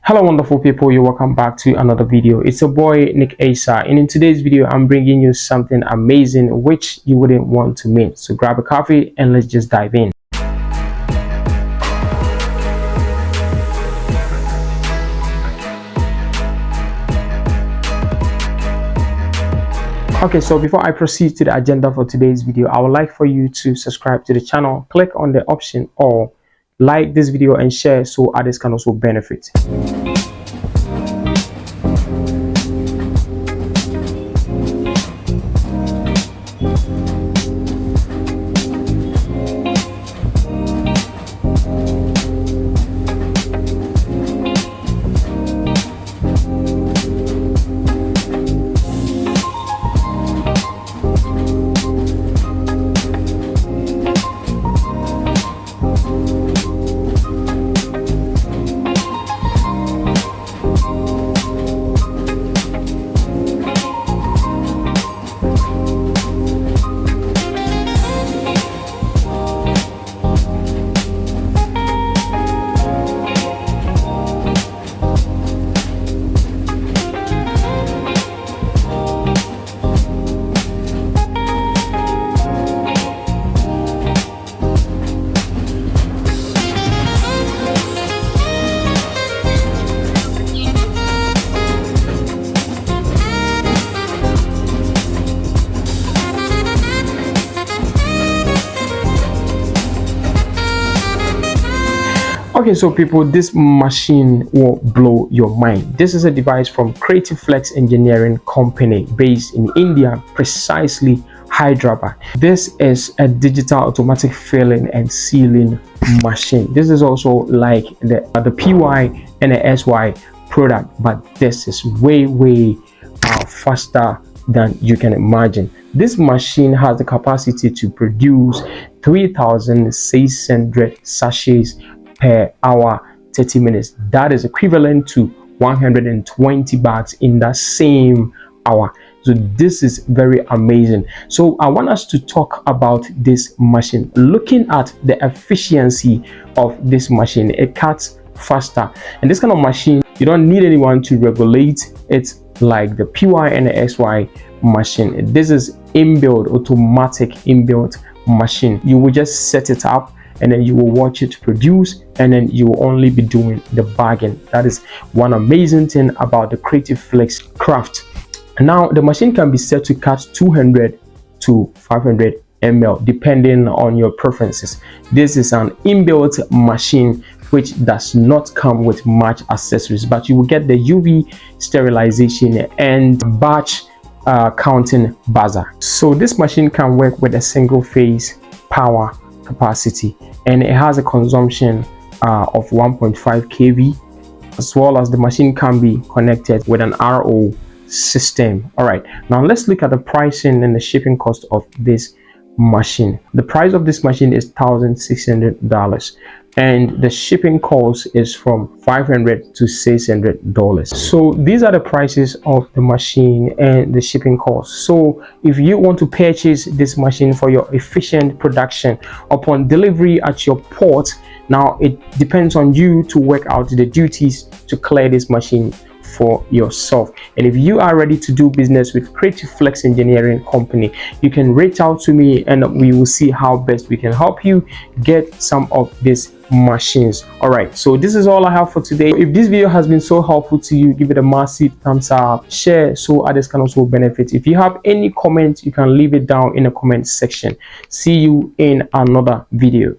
Hello wonderful people, you're welcome back to another video. It's a boy nickasa, and in today's video I'm bringing you something amazing which you wouldn't want to miss. So grab a coffee and let's just dive in. Okay, so before I proceed to the agenda for today's video, I would like for you to subscribe to the channel, click on the option or like this video and share so others can also benefit. Okay, so people, this machine will blow your mind. This is a device from Creativeflex engineering company based in India, precisely Hyderabad. This is a digital automatic filling and sealing machine. This is also like the PY and the SY product, but this is way faster than you can imagine. This machine has the capacity to produce 3,600 sachets per hour, 30 minutes. That is equivalent to 120 bags in that same hour. So this is very amazing. So I want us to talk about this machine. Looking at the efficiency of this machine, it cuts faster, and this kind of machine you don't need anyone to regulate. It's like the PY and the SY machine. This is inbuilt, automatic inbuilt machine. You will just set it up and then you will watch it produce, and then you will only be doing the bagging. That is one amazing thing about the Creativeflex craft. Now the machine can be set to cut 200 to 500 ml depending on your preferences. This is an inbuilt machine which does not come with much accessories, but you will get the UV sterilization and batch counting buzzer. So this machine can work with a single phase power capacity, and it has a consumption of 1.5 kV, as well as the machine can be connected with an RO system. All right, now let's look at the pricing and the shipping cost of this machine. The price of this machine is $1,600, and the shipping cost is from $500 to $600. So these are the prices of the machine and the shipping cost. So if you want to purchase this machine for your efficient production upon delivery at your port, now it depends on you to work out the duties to clear this machine for yourself. And if you are ready to do business with Creativeflex engineering company, you can reach out to me and we will see how best we can help you get some of these machines. All right, so this is all I have for today. If this video has been so helpful to you, give it a massive thumbs up, share so others can also benefit. If you have any comments, you can leave it down in the comment section. See you in another video.